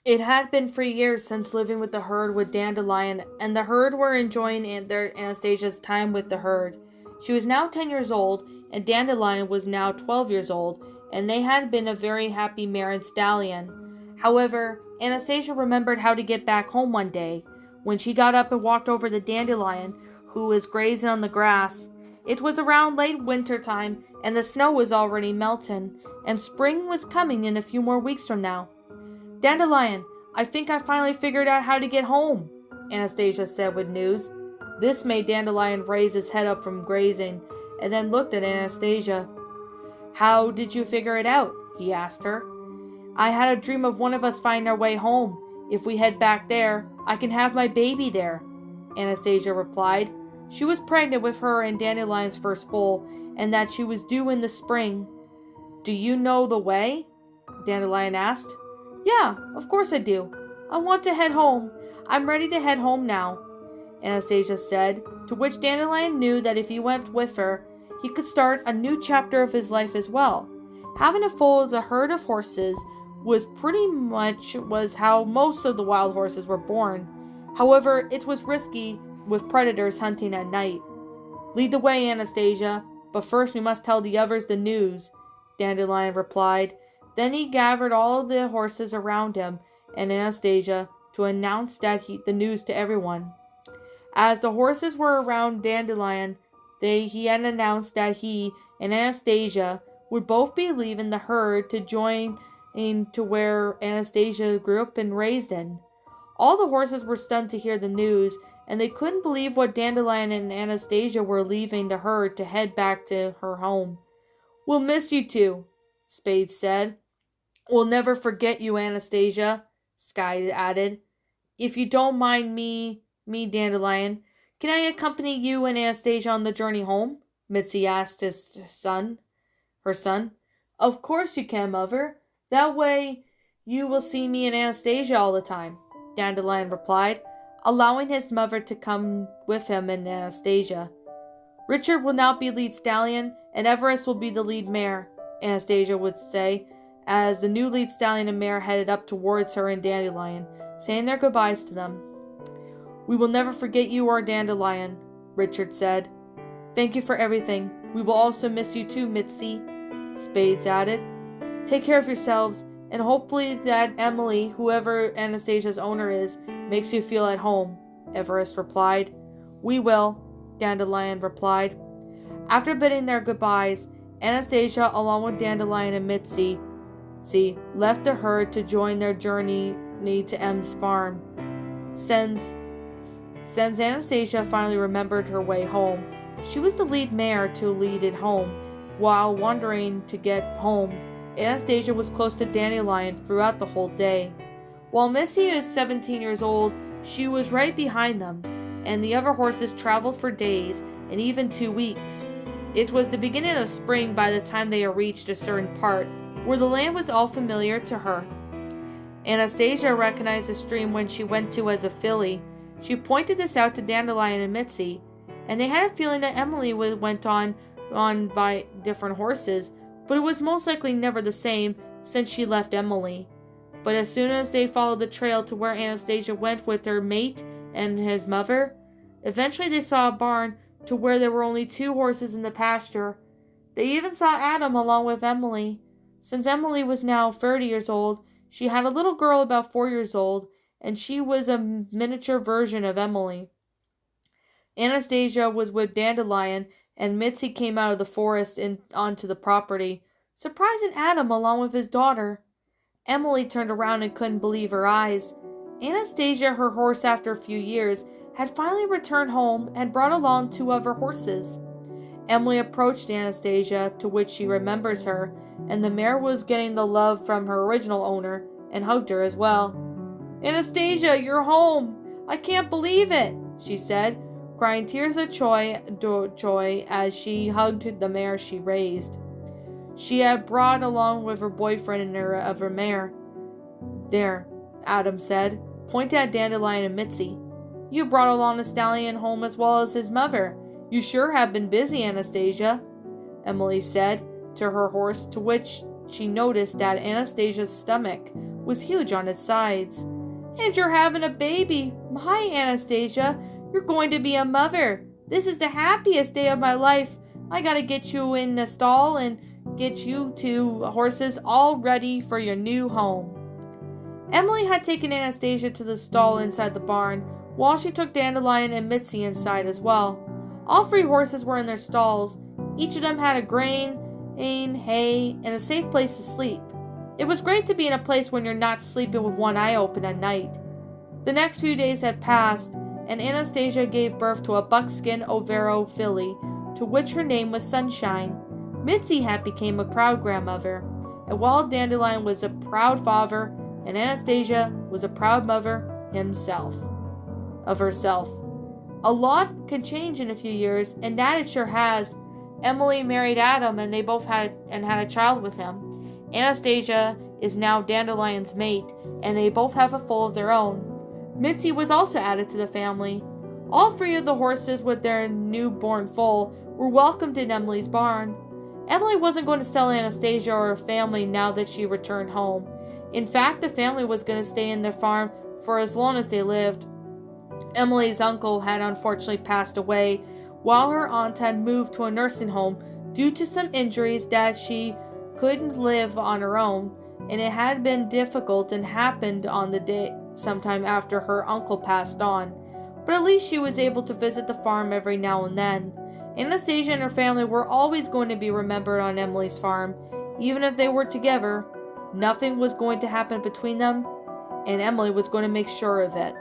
It had been 3 years since living with the herd with Dandelion, and the herd were enjoying their Anastasia's time with the herd. She was now 10 years old, and Dandelion was now 12 years old, and they had been a very happy mare and stallion. However, Anastasia remembered how to get back home one day. When she got up and walked over to Dandelion, who was grazing on the grass, it was around late winter time, and the snow was already melting, and spring was coming in a few more weeks from now. Dandelion, I think I finally figured out how to get home, Anastasia said with news. This made Dandelion raise his head up from grazing, and then looked at Anastasia. How did you figure it out? He asked her. I had a dream of one of us finding our way home. If we head back there, I can have my baby there, Anastasia replied. She was pregnant with her and Dandelion's first foal, and that she was due in the spring. Do you know the way? Dandelion asked. Yeah, of course I do. I want to head home. I'm ready to head home now, Anastasia said, to which Dandelion knew that if he went with her, he could start a new chapter of his life as well. Having a foal of a herd of horses was pretty much how most of the wild horses were born. However, it was risky with predators hunting at night. Lead the way, Anastasia, but first we must tell the others the news, Dandelion replied. Then he gathered all of the horses around him and Anastasia to announce the news to everyone. As the horses were around Dandelion, he had announced that he and Anastasia would both be leaving the herd to join in to where Anastasia grew up and raised in. All the horses were stunned to hear the news, and they couldn't believe what Dandelion and Anastasia were leaving the herd to head back to her home. We'll miss you two, Spades said. We'll never forget you, Anastasia, Sky added. If you don't mind me, Dandelion, can I accompany you and Anastasia on the journey home? Mitzi asked her son. Of course you can, Mother. That way you will see me and Anastasia all the time, Dandelion replied, allowing his mother to come with him and Anastasia. Richard will now be lead stallion, and Everest will be the lead mare, Anastasia would say, as the new lead stallion and mare headed up towards her and Dandelion, saying their goodbyes to them. We will never forget you or Dandelion, Richard said. Thank you for everything. We will also miss you too, Mitzi, Spades added. Take care of yourselves, and hopefully that Emily, whoever Anastasia's owner is, makes you feel at home, Everest replied. We will, Dandelion replied. After bidding their goodbyes, Anastasia, along with Dandelion and Mitzi, left the herd to join their journey to M's farm. Since Anastasia finally remembered her way home, she was the lead mare to lead it home. While wandering to get home, Anastasia was close to Dandelion throughout the whole day. While Missy is 17 years old, she was right behind them, and the other horses traveled for days and even 2 weeks. It was the beginning of spring by the time they reached a certain part where the land was all familiar to her. Anastasia recognized the stream when she went to as a filly. She pointed this out to Dandelion and Mitzi, and they had a feeling that Emily went on by different horses, but it was most likely never the same since she left Emily. But as soon as they followed the trail to where Anastasia went with her mate and his mother, eventually they saw a barn to where there were only 2 horses in the pasture. They even saw Adam along with Emily. Since Emily was now 30 years old, she had a little girl about 4 years old, and she was a miniature version of Emily. Anastasia was with Dandelion, and Mitzi came out of the forest and onto the property, surprising Adam along with his daughter. Emily turned around and couldn't believe her eyes. Anastasia, her horse after a few years, had finally returned home and brought along 2 other horses. Emily approached Anastasia, to which she remembers her, and the mare was getting the love from her original owner, and hugged her as well. Anastasia, you're home! I can't believe it, she said, crying tears of joy as she hugged the mare she raised. She had brought along with her boyfriend and her other mare. There, Adam said, pointing at Dandelion and Mitzi. You brought along the stallion home as well as his mother. You sure have been busy, Anastasia, Emily said to her horse, to which she noticed that Anastasia's stomach was huge on its sides. "And you're having a baby. Hi, Anastasia. You're going to be a mother. This is the happiest day of my life. I gotta get you in the stall and get you two horses all ready for your new home." Emily had taken Anastasia to the stall inside the barn, while she took Dandelion and Mitzi inside as well. All three horses were in their stalls. Each of them had a grain, hay, and a safe place to sleep. It was great to be in a place when you're not sleeping with one eye open at night. The next few days had passed, and Anastasia gave birth to a buckskin Overo filly, to which her name was Sunshine. Mitzi had become a proud grandmother, and while Dandelion was a proud father, and Anastasia was a proud mother of herself. A lot can change in a few years, and that it sure has. Emily married Adam, and they both had a child with him. Anastasia is now Dandelion's mate, and they both have a foal of their own. Mitzi was also added to the family. All three of the horses with their newborn foal were welcomed in Emily's barn. Emily wasn't going to sell Anastasia or her family now that she returned home. In fact, the family was going to stay in their farm for as long as they lived. Emily's uncle had unfortunately passed away, while her aunt had moved to a nursing home due to some injuries that she couldn't live on her own, and it had been difficult and happened on the day sometime after her uncle passed on. But at least she was able to visit the farm every now and then. Anastasia and her family were always going to be remembered on Emily's farm. Even if they were together, nothing was going to happen between them, and Emily was going to make sure of it.